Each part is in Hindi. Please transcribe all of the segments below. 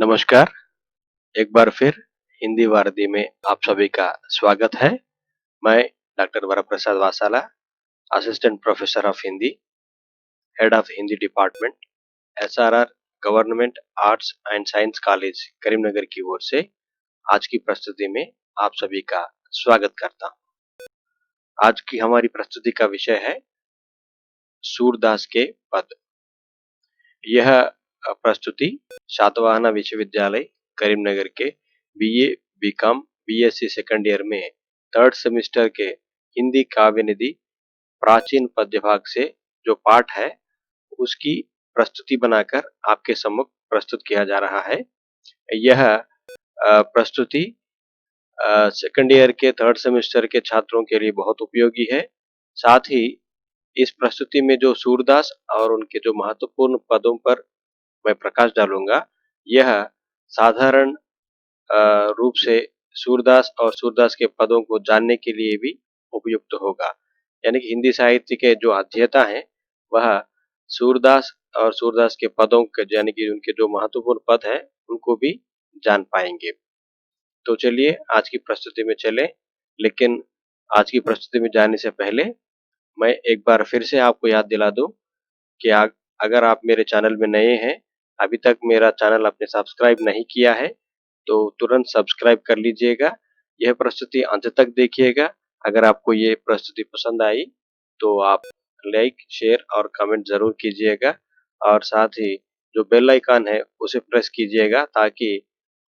नमस्कार, एक बार फिर हिंदी वारदी में आप सभी का स्वागत है। मैं doctor Varaprasad Vasala, assistant professor of Hindi, head of Hindi department, SRR government arts and science college Karimnagar की ओर से आज की प्रस्तुति में आप सभी का स्वागत करता हूँ। आज की हमारी प्रस्तुति का विषय है सूरदास के पद। यह प्रस्तुति सातवाहना विश्वविद्यालय करीमनगर के BA, BCom, BSc second year में थर्ड सेमेस्टर के हिंदी काव्य निधि प्राचीन पद्य भाग से जो पाठ है उसकी प्रस्तुति बनाकर आपके सम्मुख प्रस्तुत किया जा रहा है। यह प्रस्तुति सेकंड ईयर के थर्ड सेमेस्टर के छात्रों के लिए बहुत उपयोगी है। साथ ही इस प्रस्तुति में जो सूरदास और उनके जो महत्वपूर्ण पदों पर मैं प्रकाश डालूंगा, यह साधारण रूप से सूरदास और सूरदास के पदों को जानने के लिए भी उपयुक्त होगा। यानी कि हिंदी साहित्य के जो अध्येता हैं वह सूरदास और सूरदास के पदों के यानी कि उनके जो महत्वपूर्ण पद हैं उनको भी जान पाएंगे। तो चलिए आज की प्रस्तुति में चलें, लेकिन आज की प्रस्तुति में जाने से पहले मैं एक बार फिर से आपको याद दिला दूं कि अगर आप मेरे चैनल में नए हैं, अभी तक मेरा चैनल आपने सब्सक्राइब नहीं किया है, तो तुरंत सब्सक्राइब कर लीजिएगा। यह प्रस्तुति अंत तक देखिएगा। अगर आपको ये प्रस्तुति पसंद आई तो आप लाइक, शेयर और कमेंट जरूर कीजिएगा और साथ ही जो बेल आइकन है उसे प्रेस कीजिएगा ताकि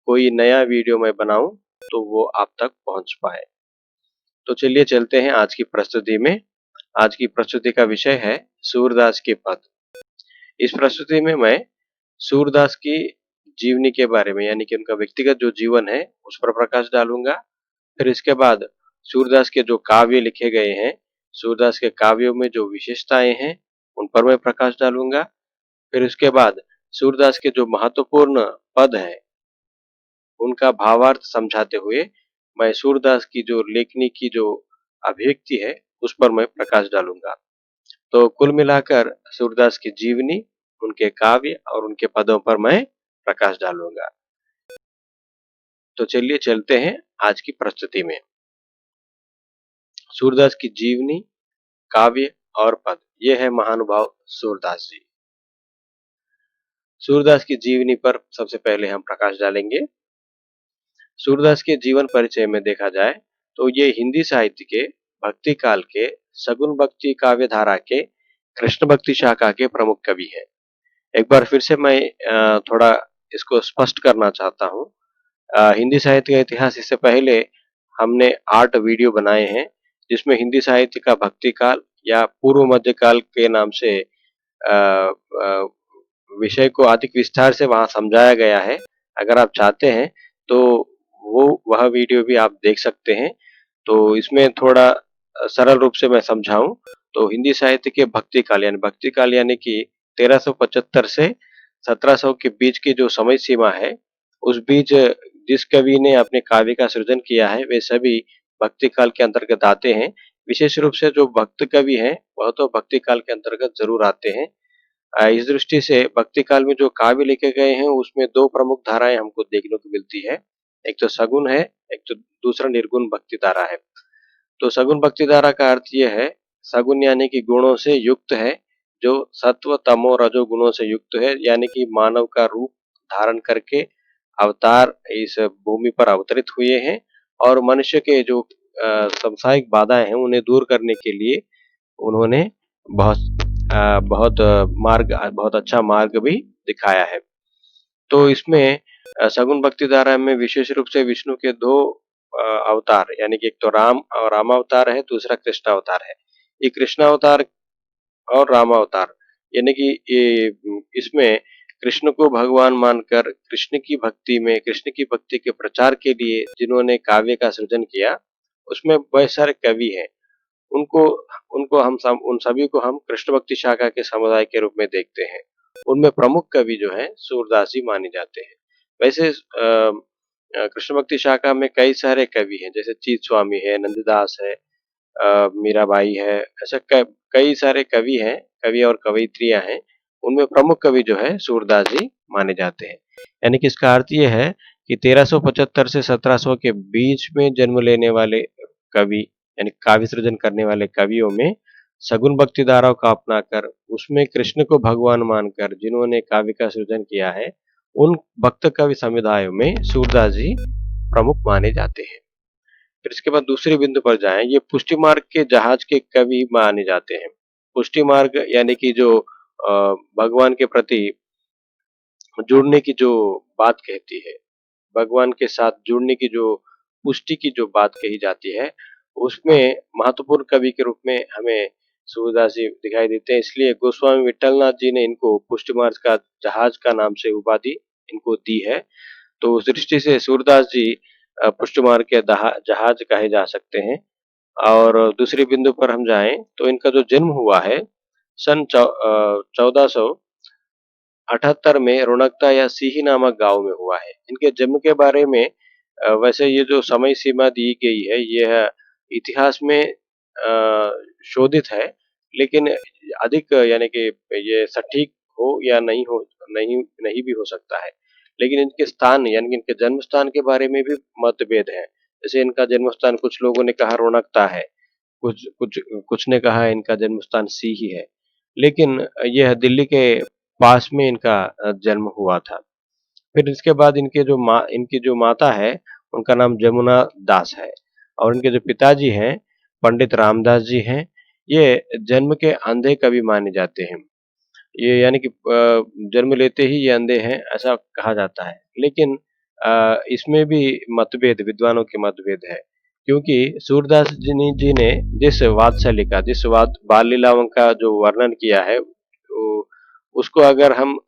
कोई नया वीडियो मैं बनाऊं तो वो आप तक पहुंच पाए। तो चलिए चलते हैं आज की प्रस्तुति में। आज की प्रस्तुति का विषय है सूरदास के पद। इस प्रस्तुति में मैं सूरदास की जीवनी के बारे में यानी कि उनका व्यक्तिगत जो जीवन है उस पर प्रकाश डालूंगा। फिर इसके बाद सूरदास के जो काव्य लिखे गए हैं, सूरदास के काव्यों में जो विशेषताएं हैं उन पर मैं प्रकाश डालूंगा। फिर उसके बाद सूरदास के जो महत्वपूर्ण पद हैं उनका भावार्थ समझाते हुए मैं सूरदास की जो लेखनी की जो अभिव्यक्ति है उस पर मैं प्रकाश डालूंगा। तो कुल मिलाकर सूरदास की जीवनी, उनके काव्य और उनके पदों पर मैं प्रकाश डालूंगा। तो चलिए चलते हैं आज की प्रस्तुति में। सूरदास की जीवनी, काव्य और पद, ये है महानुभाव सूरदास जी। सूरदास की जीवनी पर सबसे पहले हम प्रकाश डालेंगे। सूरदास के जीवन परिचय में देखा जाए तो ये हिंदी साहित्य के भक्ति काल के सगुन भक्ति काव्य धारा के कृष्ण भक्ति शाखा के प्रमुख कवि हैं। एक बार फिर से मैं थोड़ा इसको स्पष्ट करना चाहता हूँ। हिंदी साहित्य का इतिहास इससे पहले हमने 8 वीडियो बनाए हैं जिसमें हिंदी साहित्य का भक्ति काल या पूर्व मध्य काल के नाम से विषय को अधिक विस्तार से वहां समझाया गया है। अगर आप चाहते हैं तो वह वीडियो भी आप देख सकते हैं। तो इसमें थोड़ा सरल रूप से मैं समझाऊं तो हिंदी साहित्य के भक्ति काल यानी कि 1375 से 1700 के बीच की जो समय सीमा है उस बीच जिस कवि ने अपने काव्य का सृजन किया है वे सभी भक्ति काल के अंतर्गत आते हैं। विशेष रूप से जो भक्त कवि हैं वह तो भक्ति काल के अंतर्गत जरूर आते हैं। इस दृष्टि से भक्ति काल में जो काव्य लिखे गए हैं उसमें 2 प्रमुख धाराएं हमको देखने को मिलती है। एक तो सगुन है, एक तो दूसरा निर्गुण भक्ति धारा है। तो सगुन भक्ति धारा का अर्थ यह है, सगुन यानी कि गुणों से युक्त है, जो सत्व तमो रजो गुणों से युक्त है, यानी कि मानव का रूप धारण करके अवतार इस भूमि पर अवतरित हुए हैं और मनुष्य के जो सांसारिक बाधाएं हैं उन्हें दूर करने के लिए उन्होंने बहुत अच्छा मार्ग भी दिखाया है। तो इसमें सगुन भक्ति धारा में विशेष रूप से विष्णु के 2 अवतार यानी कि एक तो राम अवतार है, दूसरा कृष्ण अवतार है। ये कृष्ण अवतार और राम अवतार यानी कि इसमें कृष्ण को भगवान मानकर कृष्ण की भक्ति के प्रचार के लिए जिन्होंने काव्य का सृजन किया उसमें बहुत सारे कवि हैं। उनको उनको उन सभी को हम कृष्ण भक्ति शाखा के समुदाय के रूप में देखते हैं। उनमें प्रमुख कवि जो हैं सूरदास जी माने जाते हैं। वैसे कृष्ण भक्ति शाखा में कई सारे कवि हैं, जैसे चीत स्वामी है, नंददास है, मीराबाई है, ऐसे कई सारे कवि हैं, कवि और कवयित्रियां हैं। उनमें प्रमुख कवि जो है सूरदास जी माने जाते हैं। यानी कि इसका अर्थ ये है कि 1375 से 1700 के बीच में जन्म लेने वाले कवि यानी काव्य सृजन करने वाले कवियों में सगुन भक्ति धाराओं का अपनाकर उसमें कृष्ण को भगवान मानकर जिन्होंने काव्य का सृजन किया है, उन भक्त कवि समुदायों में सूरदास जी प्रमुख माने जाते हैं। फिर इसके बाद दूसरे बिंदु पर जाएं, ये पुष्टि मार्ग के जहाज के कवि माने जाते हैं। पुष्टि मार्ग यानी कि जो भगवान के प्रति जुड़ने की जो बात कहती है, भगवान के साथ जुड़ने की जो पुष्टि की जो बात कही जाती है, उसमें महत्वपूर्ण कवि के रूप में हमें सूरदास जी दिखाई देते हैं। इसलिए गोस्वामी विठलनाथ जी ने इनको पुष्टि मार्ग का जहाज का नाम से उपाधि इनको दी है। तो उस दृष्टि से सूरदास जी पुष्टि मार्ग के जहाज कहे जा सकते हैं। और दूसरे बिंदु पर हम जाएं तो इनका जो जन्म हुआ है सन 1478 में रोणकता या सीही नामक गांव में हुआ है। इनके जन्म के बारे में वैसे ये जो समय सीमा दी गई है यह इतिहास में शोधित है, लेकिन अधिक यानी कि ये सटीक हो या नहीं हो, नहीं नहीं भी हो सकता है। लेकिन इनके स्थान यानी कि इनके जन्म स्थान के बारे में भी मतभेद है। जैसे इनका जन्म स्थान कुछ लोगों ने कहा रोणकता है, कुछ कुछ कुछ ने कहा इनका जन्म स्थान सी ही है, लेकिन यह दिल्ली के पास में इनका जन्म हुआ था। फिर इसके बाद इनकी जो माता है उनका नाम जमुना दास है और इनके जो पिताजी हैं पंडित रामदास जी हैं। ये जन्म के अंधे कवि माने जाते हैं। ये यानी कि जन्म लेते ही ये अंधे हैं ऐसा कहा जाता है। लेकिन इसमें भी मतभेद विद्वानों के मतभेद है, क्योंकि सूरदास जी ने जिस वात्सल्य का जिस वात बाल लीलाओं का जो वर्णन किया है उसको अगर हम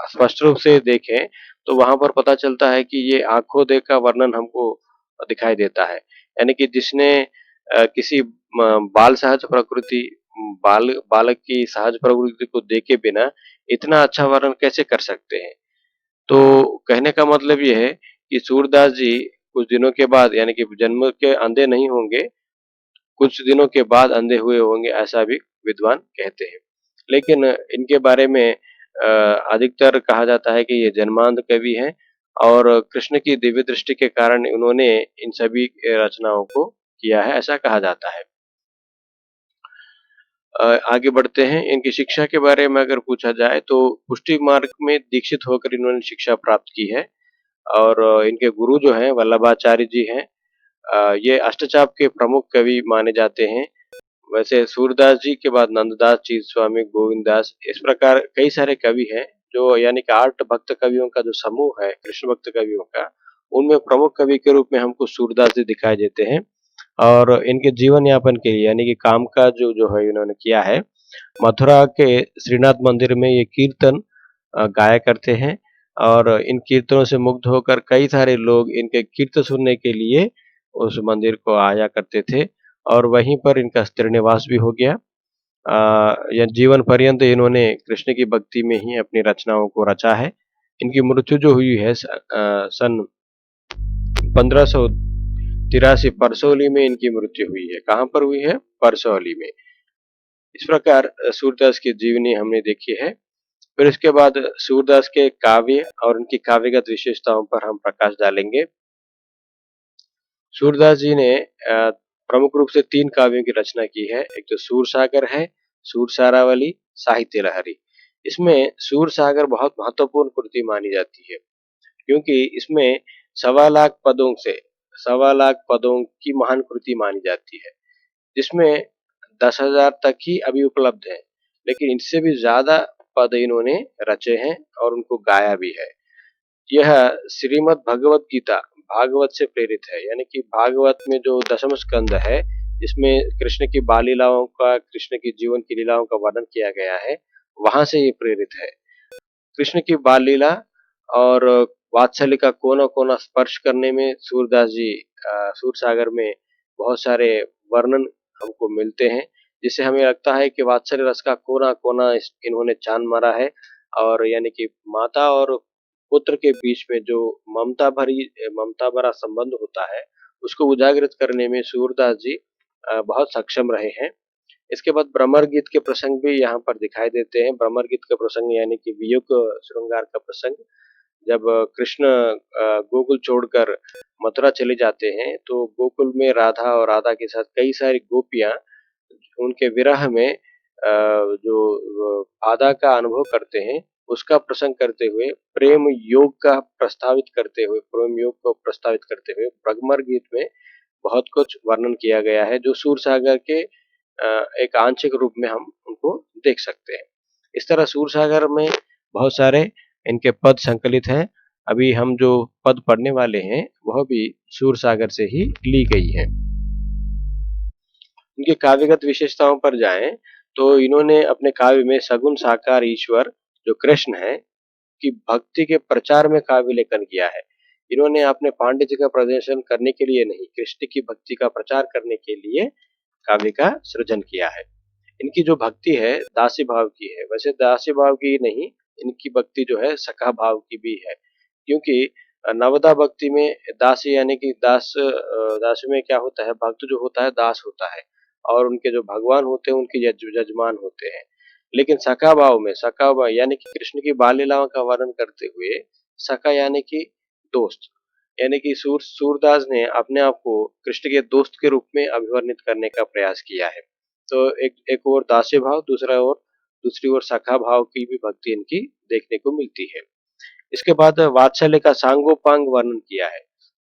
स्पष्ट रूप से देखें तो वहां पर पता चलता है कि ये आंखों देखा वर्णन हमको दिखाई देता है। यानी कि जिसने किसी बाल सहज प्रकृति बालक की सहज प्रवृत्ति को देखे बिना इतना अच्छा वर्णन कैसे कर सकते हैं। तो कहने का मतलब ये है कि सूरदास जी कुछ दिनों के बाद यानी कि जन्म के अंधे नहीं होंगे, कुछ दिनों के बाद अंधे हुए होंगे ऐसा भी विद्वान कहते हैं। लेकिन इनके बारे में अधिकतर कहा जाता है कि ये जन्मांध कवि हैं और कृष्ण की दिव्य दृष्टि के कारण उन्होंने इन सभी रचनाओं को किया है ऐसा कहा जाता है। आगे बढ़ते हैं, इनकी शिक्षा के बारे में अगर पूछा जाए तो पुष्टि मार्ग में दीक्षित होकर इन्होंने शिक्षा प्राप्त की है और इनके गुरु जो हैं वल्लभाचार्य जी हैं। ये अष्टचाप के प्रमुख कवि माने जाते हैं। वैसे सूरदास जी के बाद नंददास जी, स्वामी गोविंददास इस प्रकार कई सारे कवि हैं जो यानी कि 8 भक्त कवियों का जो समूह है कृष्ण भक्त कवियों का, उनमें प्रमुख कवि के रूप में हमको सूरदास जी दिखाई देते हैं। और इनके जीवन यापन के लिए यानी कि काम का जो है इन्होंने किया है। मथुरा के श्रीनाथ मंदिर में ये कीर्तन गाया करते हैं और इन कीर्तनों से मुग्ध होकर कई सारे लोग इनके कीर्तन सुनने के लिए उस मंदिर को आया करते थे और वहीं पर इनका स्थिर निवास भी हो गया। या जीवन पर्यंत इन्होंने कृष्ण की भक्ति में ही अपनी रचनाओं को रचा है। इनकी मृत्यु जो हुई है सन 1583 परसौली में इनकी मृत्यु हुई है। कहाँ पर हुई है? परसौली में। इस प्रकार सूरदास की जीवनी हमने देखी है। फिर इसके बाद सूरदास के काव्य और उनकी काव्यगत विशेषताओं पर हम प्रकाश डालेंगे। सूरदास जी ने प्रमुख रूप से 3 काव्यों की रचना की है। एक तो सूरसागर है, सूरसारावली, साहित्य लहरी। इसमें सूरसागर बहुत महत्वपूर्ण कृति मानी जाती है, क्योंकि इसमें सवा लाख पदों की महान कृति मानी जाती है, जिसमें 10,000 तक ही अभी उपलब्ध है, लेकिन इससे भी ज़्यादा पद इन्होंने रचे हैं और उनको गाया भी है। यह श्रीमद् भगवत गीता भागवत से प्रेरित है, यानी कि भागवत में जो दशम स्कंद है, इसमें कृष्ण की बाल लीलाओं का, कृष्ण की जीवन की लीलाओं का वर्णन किया गया है, वहां से ये प्रेरित है। कृष्ण की बाल लीला और वात्सल्य का कोना कोना स्पर्श करने में सूरदास जी सूरसागर में बहुत सारे वर्णन हमको मिलते हैं, जिससे हमें लगता है कि वात्सल्य रस का कोना कोना इन्होंने चांद मारा है। और यानी कि माता और पुत्र के बीच में जो ममता भरा संबंध होता है, उसको उजागृत करने में सूरदास जी बहुत सक्षम रहे हैं। इसके बाद भ्रमर गीत के प्रसंग भी यहाँ पर दिखाई देते हैं। भ्रमर गीत का प्रसंग यानी कि वियोग श्रृंगार का प्रसंग, जब कृष्ण गोकुल छोड़कर मथुरा चले जाते हैं, तो गोकुल में राधा और राधा के साथ कई सारी गोपियां उनके विरह में जो बाधा का अनुभव करते हैं, उसका प्रसंग करते हुए प्रेम योग का प्रस्तावित करते हुए प्रेम योग को प्रस्तावित करते हुए भ्रमर गीत में बहुत कुछ वर्णन किया गया है, जो सूरसागर के एक आंशिक रूप में हम उनको देख सकते हैं। इस तरह सूरसागर में बहुत सारे इनके पद संकलित हैं। अभी हम जो पद पढ़ने वाले हैं वह भी सूरसागर से ही ली गई है। इनके काव्यगत विशेषताओं पर जाएं तो इन्होंने अपने काव्य में सगुण साकार ईश्वर जो कृष्ण है की भक्ति के प्रचार में काव्य लेखन किया है। इन्होंने अपने पांडित्य का प्रदर्शन करने के लिए नहीं, कृष्ण की भक्ति का प्रचार करने के लिए काव्य का सृजन किया है। इनकी जो भक्ति है दासी भाव की है, वैसे दासी भाव की नहीं, इनकी भक्ति जो है सखा भाव की भी है, क्योंकि नवदा भक्ति में दासी यानी कि दास में क्या होता है, भक्त जो होता है दास होता है और उनके जो भगवान होते हैं उनके जजमान होते हैं। लेकिन सखा भाव में, सखा भाव यानी कि कृष्ण की बाल लीलाओं का वर्णन करते हुए सखा यानी कि दोस्त, यानी कि सूरदास ने अपने आप को कृष्ण के दोस्त के रूप में अभिवर्णित करने का प्रयास किया है। तो एक और दास्य भाव, दूसरी ओर सखा भाव की भी भक्ति इनकी देखने को मिलती है। इसके बाद वात्सल्य का सांगोपांग वर्णन किया है।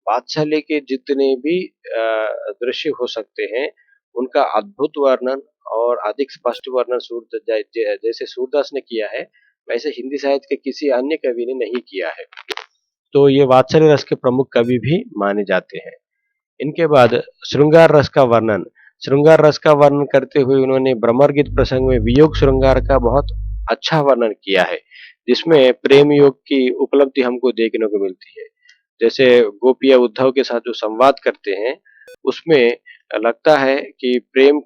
वात्सल्य के जितने भी दृश्य हो सकते हैं उनका अद्भुत वर्णन और अधिक स्पष्ट वर्णन जैसे सूरदास ने किया है, वैसे हिंदी साहित्य के किसी अन्य कवि ने नहीं किया है। तो ये वात्सल्य रस के प्रमुख कवि भी माने जाते हैं। इनके बाद श्रृंगार रस का वर्णन करते हुए उन्होंने भ्रमर गीत प्रसंग में वियोग श्रृंगार का बहुत अच्छा वर्णन किया है, जिसमें प्रेम योग की उपलब्धि हमको देखने को मिलती है। जैसे गोपियां उद्धव के साथ जो संवाद करते हैं, उसमें लगता है कि प्रेम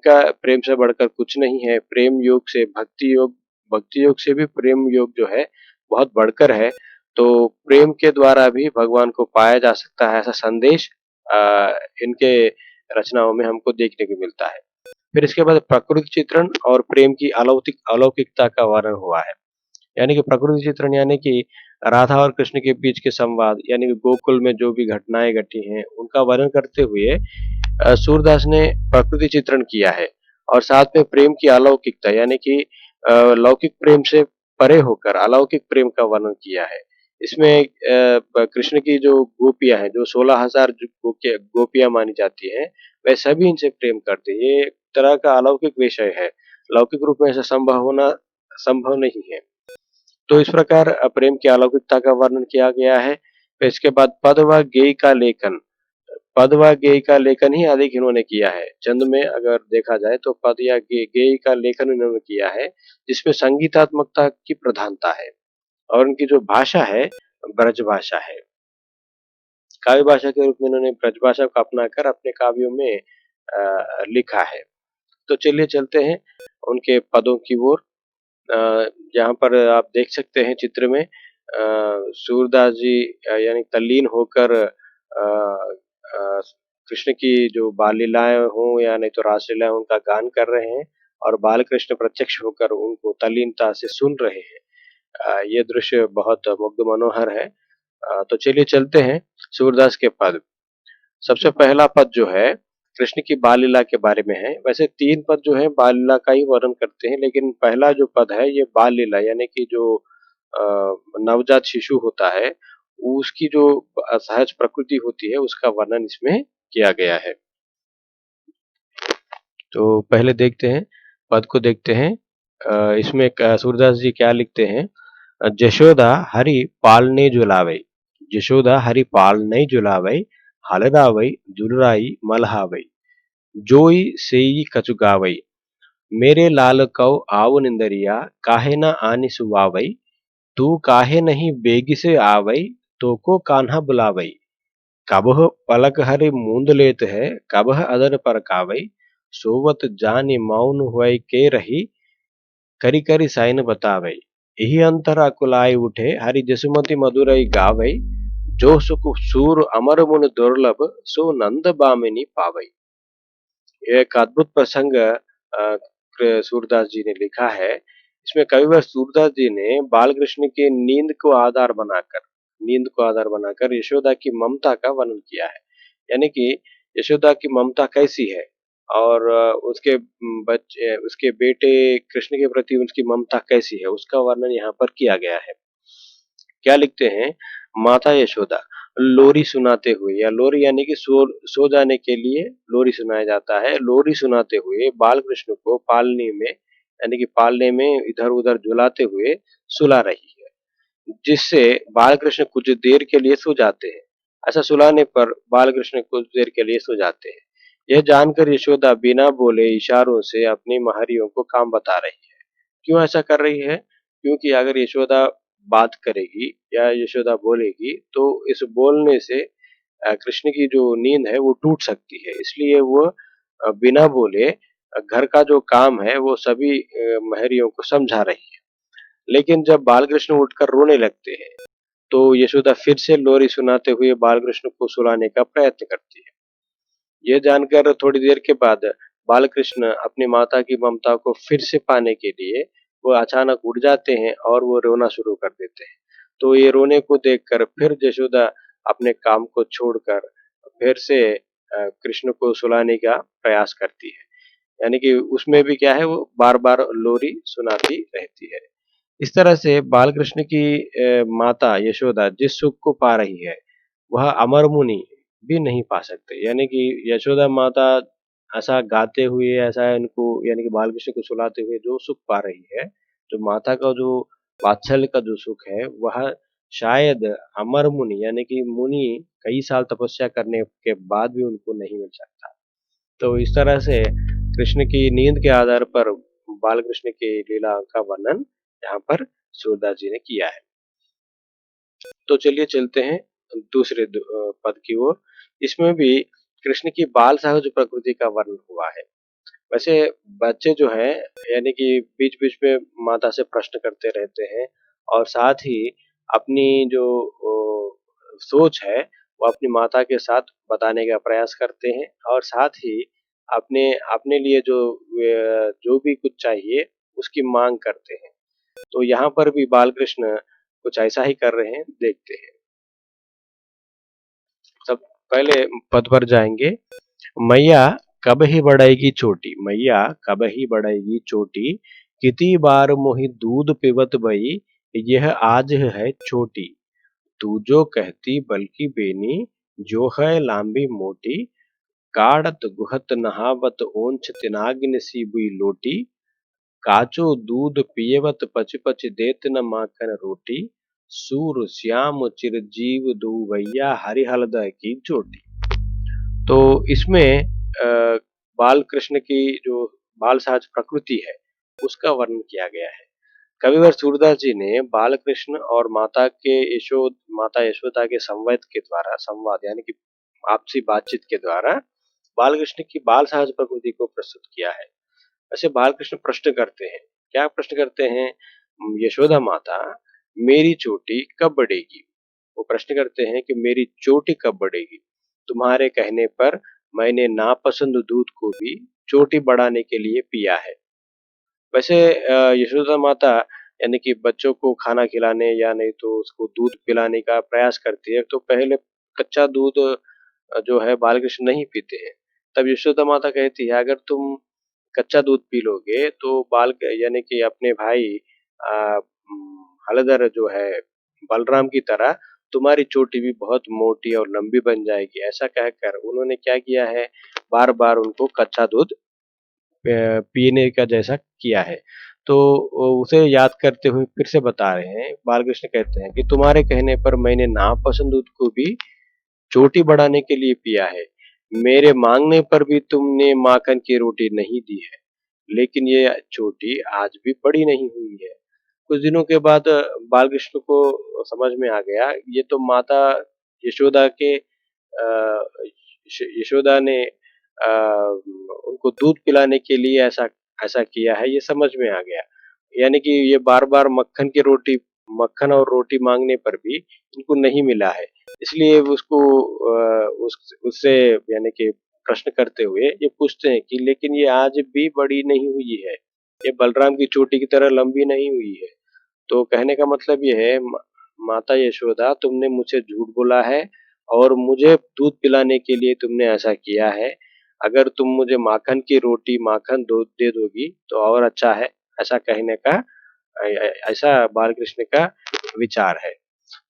से बढ़कर कुछ नहीं है, प्रेम योग से भक्ति योग से भी प्रेम योग जो है बहुत बढ़कर है। तो प्रेम के द्वारा भी भगवान को पाया जा सकता है, ऐसा संदेश इनके रचनाओं में हमको देखने को मिलता है। फिर इसके बाद प्रकृति चित्रण और प्रेम की अलौकिकता का वर्णन हुआ है। यानी कि प्रकृति चित्रण यानी कि राधा और कृष्ण के बीच के संवाद, यानी कि गोकुल में जो भी घटनाएं घटी हैं उनका वर्णन करते हुए सूरदास ने प्रकृति चित्रण किया है। और साथ में प्रेम की अलौकिकता यानी कि लौकिक प्रेम से परे होकर अलौकिक प्रेम का वर्णन किया है। इसमें कृष्ण की जो गोपियां हैं, जो 16,000 गोपियां मानी जाती हैं, वह सभी इनसे प्रेम करते हैं। ये एक तरह का अलौकिक विषय है, लौकिक रूप में ऐसा संभव नहीं है। तो इस प्रकार प्रेम की अलौकिकता का वर्णन किया गया है। फिर इसके बाद पद व गेय का लेखन ही अधिक इन्होंने किया है। छंद में अगर देखा जाए तो पद या गेय का लेखन इन्होंने किया है, जिसमें संगीतात्मकता की प्रधानता है और उनकी जो भाषा है ब्रज भाषा है। काव्य भाषा के रूप में इन्होंने ब्रज भाषा को अपनाकर अपने काव्यों में लिखा है। तो चलिए चलते हैं उनके पदों की ओर। यहाँ पर आप देख सकते हैं चित्र में सूरदास जी यानी तल्लीन होकर कृष्ण की जो बाल लीलाएं हों या नहीं तो रासलीलाएं उनका गान कर रहे हैं और बाल कृष्ण प्रत्यक्ष होकर उनको तल्लीनता से सुन रहे हैं। ये दृश्य बहुत मुग्ध मनोहर है। तो चलिए चलते हैं सूरदास के पद। सबसे पहला पद जो है कृष्ण की बाल लीला के बारे में है। वैसे 3 पद जो है बाल लीला का ही वर्णन करते हैं, लेकिन पहला जो पद है ये बाल लीला यानी कि जो नवजात शिशु होता है उसकी जो सहज प्रकृति होती है उसका वर्णन इसमें किया गया है। तो पहले देखते हैं, पद को देखते हैं। इसमें सूरदास जी क्या लिखते हैं। जशोदा हरि पालने झुलावै, जशोदा हरि पालने झुलावै, हलरावै दुलराई मलहावै, जोई सेई कचुगावै, मेरे लाल कौ आव निंदरिया, काहे न आनी सुवावै, तू काहे नहीं बेगी से आवै, तो को कान्हा बुलावै, कबह पलक हरि मूंद लेत है, कबह अदर पर कावै, सोवत जानी मौन हुई के रही, करी करी साइन बतावै, यही अंतर अकुलाई उठे हरि जसुमति मधुरई गावै, जो सुख सूर अमर मुन दुर्लभ, सो नंद बामिनी पावै। ये एक अद्भुत प्रसंग सूरदास जी ने लिखा है, इसमें कविवर सूरदास जी ने बाल कृष्ण के नींद को आधार बनाकर यशोदा की ममता का वर्णन किया है। यानी कि यशोदा की ममता कैसी है और उसके बेटे कृष्ण के प्रति उसकी ममता कैसी है, उसका वर्णन यहाँ पर किया गया है। क्या लिखते हैं? माता यशोदा लोरी सुनाते हुए, या लोरी यानी कि सो जाने के लिए लोरी सुनाया जाता है। लोरी सुनाते हुए बाल कृष्ण को पालने में इधर उधर झुलाते हुए सुला रही है, जिससे बाल कृष्ण कुछ देर के लिए सो जाते हैं। ऐसा सुलाने पर बाल कृष्ण कुछ देर के लिए सो जाते हैं। यह जानकर यशोदा बिना बोले इशारों से अपनी महरियों को काम बता रही है। क्यों ऐसा कर रही है? क्योंकि अगर यशोदा बात करेगी या यशोदा बोलेगी तो इस बोलने से कृष्ण की जो नींद है वो टूट सकती है। इसलिए वो बिना बोले घर का जो काम है वो सभी महरियों को समझा रही है। लेकिन जब बालकृष्ण उठकर रोने लगते हैं, तो यशोदा फिर से लोरी सुनाते हुए बालकृष्ण को सुलाने का प्रयत्न करती है। यह जानकर थोड़ी देर के बाद बालकृष्ण अपनी माता की ममता को फिर से पाने के लिए वो अचानक उठ जाते हैं और वो रोना शुरू कर देते हैं। तो ये रोने को देखकर फिर यशोदा अपने काम को छोड़कर फिर से कृष्ण को सुलाने का प्रयास करती है। यानी कि उसमें भी क्या है, वो बार-बार लोरी सुनाती रहती है। इस तरह से बालकृष्ण की माता यशोदा जिस सुख को पा रही है, वह अमर मुनि भी नहीं पा सकते। यानी कि यशोदा माता ऐसा गाते हुए, ऐसा इनको यानी कि बालकृष्ण को सुलाते हुए जो सुख पा रही है, जो माता का जो वात्सल्य का जो सुख है, वह शायद अमर मुनि यानी कि मुनि कई साल तपस्या करने के बाद भी उनको नहीं मिल सकता। तो इस तरह से कृष्ण की नींद के आधार पर बालकृष्ण की लीला का वर्णन यहाँ पर सूरदास जी ने किया है। तो चलिए चलते हैं दूसरे पद की ओर। इसमें भी कृष्ण की बाल सहज प्रकृति का वर्णन हुआ है। वैसे बच्चे जो हैं यानी कि बीच-बीच में माता से प्रश्न करते रहते हैं और साथ ही अपनी जो सोच है वो अपनी माता के साथ बताने का प्रयास करते हैं और साथ ही अपने अपने लिए जो भी कुछ चाहिए उसकी माँग करते हैं। तो यहाँ पर भी बालकृष्ण कुछ ऐसा ही कर रहे हैं, देखते हैं। सब पहले पद पर जाएँगे। मैया कब ही बढ़ाएगी चोटी, मैया कब ही बढ़ाएगी चोटी, कितनी बार मोहि दूध पिबत भई, यह आज है छोटी। तू जो कहती बल्कि बेनी, जो है लांबी मोटी, काढ़त गुहत नहावत ओंछ तिनागिन सी बुई लोटी, काचो दूध पियवत पच पच देत न माखन रोटी, सूर श्याम चिरजीव दुवैया हरि हलदय की चोटी। तो इसमें बाल कृष्ण की जो बाल सहज प्रकृति है, उसका वर्णन किया गया है। कविवर सूरदास जी ने बाल कृष्ण और माता यशोदा के संवाद यानी कि आपसी बातचीत के द्वारा बाल कृष्ण की बाल सहज प्रकृति को प्रस्तुत किया है। वैसे बाल कृष्ण प्रश्न करते हैं। क्या प्रश्न करते हैं? यशोदा माता, मेरी चोटी कब बढ़ेगी? वो प्रश्न करते हैं कि मेरी चोटी कब बढ़ेगी? तुम्हारे कहने पर मैंने नापसंद दूध को भी चोटी बढ़ाने के लिए पिया है। वैसे यशोदा माता यानी कि बच्चों को खाना खिलाने या नहीं तो उसको दूध पिलाने का प्रयास करती है, तो पहले कच्चा दूध जो है बालकृष्ण नहीं पीते हैं। तब यशोदा माता कहती है, अगर तुम कच्चा दूध पी लोगे तो यानी कि अपने भाई हलधर जो है बलराम की तरह तुम्हारी चोटी भी बहुत मोटी और लंबी बन जाएगी। ऐसा कहकर उन्होंने क्या किया है, बार-बार उनको कच्चा दूध पीने का जैसा किया है। तो उसे याद करते हुए फिर से बता रहे हैं, बालकृष्ण कहते हैं कि तुम्हारे कहने पर मैंने नापसंद दूध को भी चोटी बढ़ाने के लिए पिया है। मेरे माँगने पर भी तुमने माखन की रोटी नहीं दी है, लेकिन ये चोटी आज भी बड़ी नहीं हुई है। कुछ दिनों के बाद बालकृष्ण को समझ में आ गया, ये तो माता यशोदा के यशोदा ने उनको दूध पिलाने के लिए ऐसा ऐसा किया है, ये समझ में आ गया। यानी कि ये बार-बार मक्खन और रोटी माँगने पर भी इनको नहीं मिला है। इसलिए उसको उससे यानी कि प्रश्न करते हुए ये पूछते हैं कि लेकिन ये आज भी बड़ी नहीं हुई है। ये बलराम की चोटी की तरह लंबी नहीं हुई है। तो कहने का मतलब ये है, माता यशोदा तुमने मुझसे झूठ बोला है और मुझे दूध पिलाने के लिए तुमने ऐसा किया है। अगर तुम मुझे माखन की रोटी, माखन दूध दे दोगी तो और अच्छा है। ऐसा कहने का ऐसा बाल कृष्ण का विचार है।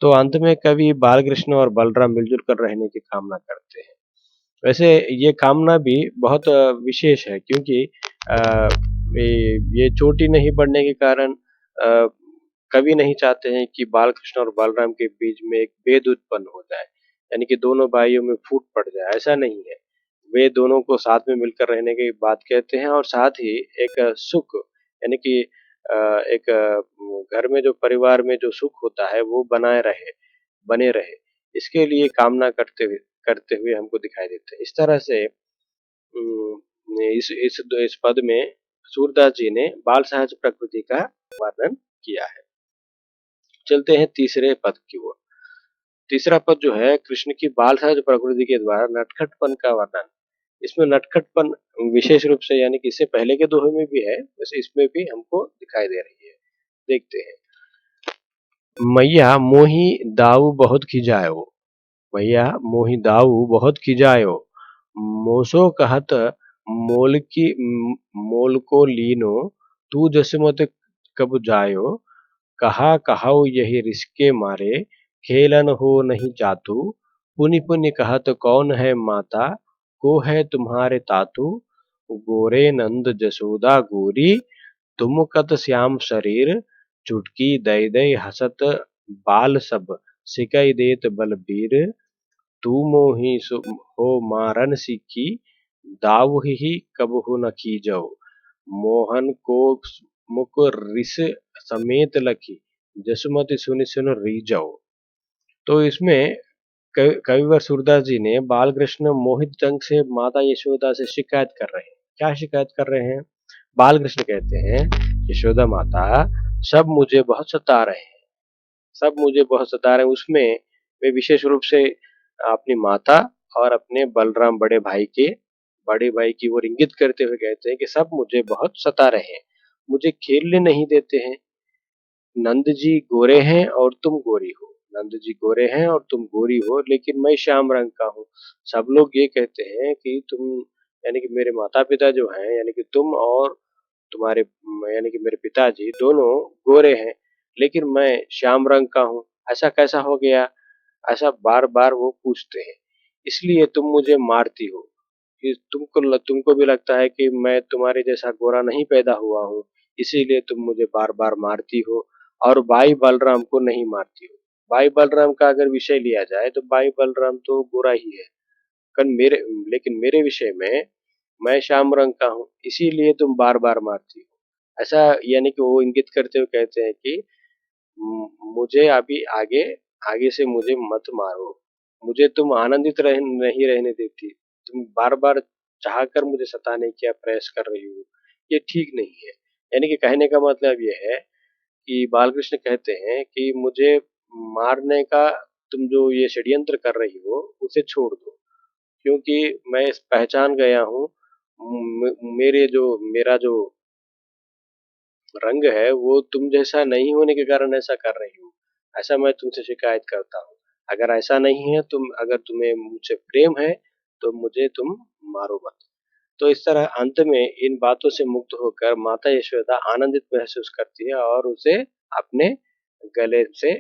तो अंत में कवि बाल कृष्ण और बलराम मिलजुल कर रहने की कामना करते हैं। वैसे ये कामना भी बहुत विशेष है, क्योंकि अ, ये चोटी नहीं पड़ने के कारण कवि नहीं चाहते हैं कि बाल कृष्ण और बलराम के बीच में एक भेद उत्पन्न हो जाए, यानी कि दोनों भाइयों में फूट पड़ जाए, ऐसा नहीं है। वे दोनों को साथ में मिलकर रहने की बात कहते हैं और साथ ही एक सुख, यानी कि एक घर में जो परिवार में जो सुख होता है वो बने रहे, इसके लिए कामना करते हुए हमको दिखाई देते हैं। इस तरह से इस पद में सूरदास जी ने बाल सहज प्रकृति का वर्णन किया है। चलते हैं तीसरे पद की ओर। तीसरा पद जो है कृष्ण की बाल सहज प्रकृति के द्वारा नटखटपन का वर्णन। इसमें नटखटपन विशेष रूप से, यानी कि इससे पहले के दोहे में भी है, वैसे इसमें भी हमको दिखाई दे रही है। देखते हैं। मैया मोही दाऊ बहुत खिजायो, मैया मोहि दाऊ बहुत खिजायो, मोसो कहत मोल को लीनो, तू जसमत कब जायो, कहा कहाऊ यही रिश्के मारे, खेलन हो नहीं जातू, पुनि पुनि कहत कौन है माता, को है तुम्हारे तातू, गोरे नंद जसोदा गोरी, तुम कत श्याम शरीर, चुटकी दई दई हसत बाल सब, सिकई देत बलबीर, तू मोहि हो मारन सीखी, दाऊही कबहु न कीजौ, मोहन को मुक रिस समेत लखी, जसुमति सुनि सुन रीजौ। तो इसमें कविवर सूरदास जी ने बाल कृष्ण मोहित ढंग से माता यशोदा से शिकायत कर रहे हैं। क्या शिकायत कर रहे हैं? बाल कृष्ण कहते हैं, यशोदा माता सब मुझे बहुत सता रहे हैं, सब मुझे बहुत सता रहे हैं। उसमें वे विशेष रूप से अपनी माता और अपने बलराम बड़े भाई की ओर इंगित करते हुए कहते हैं कि सब मुझे बहुत सता रहे हैं, मुझे खेलने नहीं देते हैं। नंद जी गोरे हैं और तुम गोरी हो, नंद जी गोरे हैं और तुम गोरी हो, लेकिन मैं श्याम रंग का हूँ। सब लोग ये कहते हैं कि तुम, यानी कि मेरे माता पिता जो हैं, यानी कि तुम और तुम्हारे, यानी कि मेरे पिताजी दोनों गोरे हैं, लेकिन मैं श्याम रंग का हूँ, ऐसा कैसा हो गया? ऐसा बार बार वो पूछते हैं। इसलिए तुम मुझे मारती हो कि तुमको भी लगता है कि मैं तुम्हारे जैसा गोरा नहीं पैदा हुआ हूँ, इसीलिए तुम मुझे बार बार मारती हो और भाई बलराम को नहीं मारती हो। भाई बलराम का अगर विषय लिया जाए तो भाई बलराम तो गोरा ही है, लेकिन मेरे विषय में मैं श्याम रंग का हूँ, इसीलिए तुम बार बार मारती हो। ऐसा यानी कि वो इंगित करते हुए कहते हैं कि मुझे अभी आगे आगे से मुझे मत मारो, मुझे तुम आनंदित नहीं रहने देती, तुम बार बार चाहकर मुझे सताने का प्रयास कर रही हो, ये ठीक नहीं है। यानी कि कहने का मतलब ये है कि बालकृष्ण कहते हैं कि मुझे मारने का तुम जो ये षड्यंत्र कर रही हो उसे छोड़ दो, क्योंकि मैं पहचान गया हूँ, मेरा जो रंग है वो तुम जैसा नहीं होने के कारण ऐसा कर रही हूँ, ऐसा मैं तुमसे शिकायत करता हूँ। अगर ऐसा नहीं है, अगर तुम्हें मुझसे प्रेम है तो मुझे तुम मारो मत। तो इस तरह अंत में इन बातों से मुक्त होकर माता यशोदा आनंदित महसूस करती है और उसे अपने गले से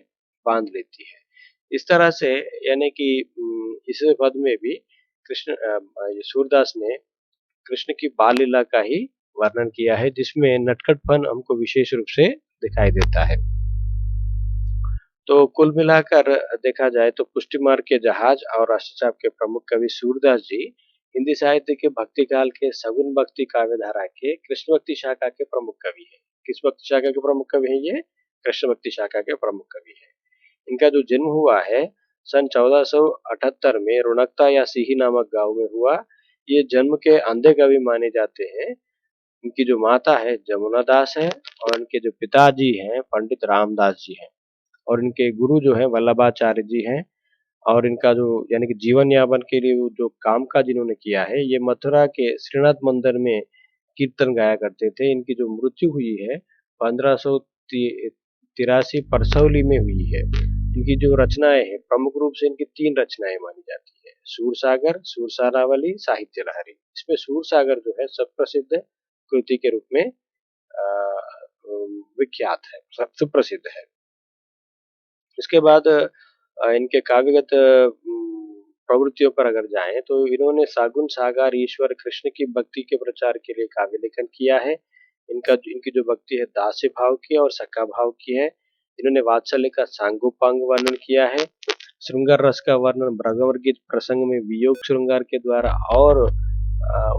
बांध लेती है। इस तरह से, यानी कि इस पद में भी सूरदास ने कृष्ण की बाल लीला का ही वर्णन किया है, जिसमें नटखटपन हमको विशेष रूप से दिखाई देता है। तो कुल मिलाकर देखा जाए तो पुष्टि मार्ग के जहाज और राष्ट्रचाप के प्रमुख कवि सूरदास जी हिंदी साहित्य के भक्ति काल के सगुन भक्ति काव्य धारा के कृष्ण भक्ति शाखा के प्रमुख कवि हैं। किस भक्ति शाखा के प्रमुख कवि हैं ये? कृष्ण भक्ति शाखा के प्रमुख कवि हैं। इनका जो जन्म हुआ है सन 1478 में रुणकता या सीही नामक गांव में हुआ। ये जन्म के अंधे कवि माने जाते हैं। इनकी जो माता है जमुना दास है और इनके जो पिताजी हैं पंडित रामदास जी हैं और इनके गुरु जो है वल्लभाचार्य जी हैं। और इनका जो, यानी कि जीवन यापन के लिए वो जो काम काज इन्होंने किया है, ये मथुरा के श्रीनाथ मंदिर में कीर्तन गाया करते थे। इनकी जो मृत्यु हुई है 1583 परसौली में हुई है। इनकी जो रचनाएं हैं प्रमुख रूप से इनकी 3 रचनाएं मानी जाती है, सूरसागर, सुरसारावली, साहित्य लहरी। इसमें सूरसागर जो है सुप्रसिद्ध कृति के रूप में विख्यात है, सुप्रसिद्ध है। इसके बाद इनके काव्यगत प्रवृत्तियों पर अगर जाएं तो इन्होंने सागुन सागार ईश्वर कृष्ण की भक्ति के प्रचार के लिए काव्य लेखन किया है। इनकी जो भक्ति है दास्य भाव की और सखा भाव की है। इन्होंने वात्सल्य का सांगोपांग वर्णन किया है। श्रृंगार रस का वर्णन भ्रगवर्गीत प्रसंग में वियोग श्रृंगार के द्वारा और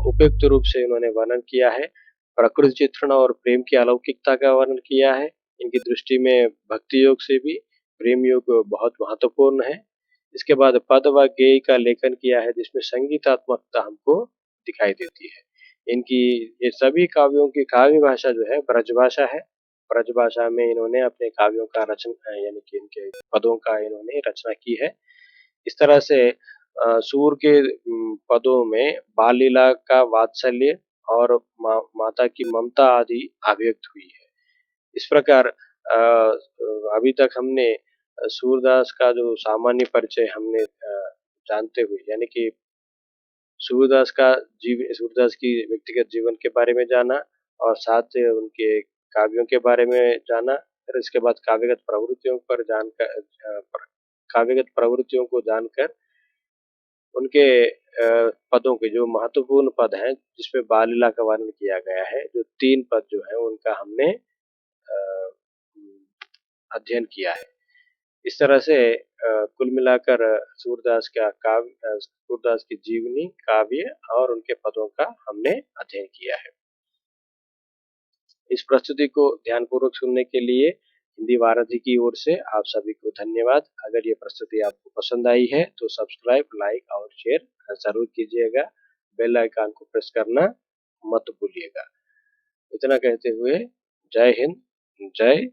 उपयुक्त रूप से इन्होंने वर्णन किया है। प्रकृति चित्रण और प्रेम की अलौकिकता का वर्णन किया है। इनकी दृष्टि में भक्ति योग से भी प्रेम योग बहुत महत्वपूर्ण है। इसके बाद पद व गेय का लेखन किया है जिसमें संगीतात्मकता हमको दिखाई देती है। इनकी ये सभी काव्यों की काव्य भाषा जो है ब्रजभाषा है। ब्रजभाषा में इन्होंने अपने काव्यों का रचना यानी कि इनके पदों का इन्होंने रचना की है। इस तरह से सूर के पदों में बाल लीला का वात्सल्य और माता की ममता आदि अभिव्यक्त हुई है। इस प्रकार अभी तक हमने सूरदास का जो सामान्य परिचय हमने जानते हुए यानी कि सूरदास की व्यक्तिगत जीवन के बारे में जाना और साथ ही उनके काव्यों के बारे में जाना। फिर इसके बाद काव्यगत प्रवृत्तियों को जानकर उनके पदों के जो महत्वपूर्ण पद हैं जिसमें बाल लीला का वर्णन किया गया है, जो 3 पद जो है उनका हमने अध्ययन किया है। इस तरह से कुल मिलाकर सूरदास की जीवनी, काव्य और उनके पदों का हमने अध्ययन किया है। इस प्रस्तुति को ध्यानपूर्वक सुनने के लिए हिंदी वाराणसी की ओर से आप सभी को धन्यवाद। अगर ये प्रस्तुति आपको पसंद आई है तो सब्सक्राइब, लाइक और शेयर जरूर कीजिएगा। बेल आइकन को प्रेस करना मत भूलिएगा। इतना कहते हुए जय हिंद, जय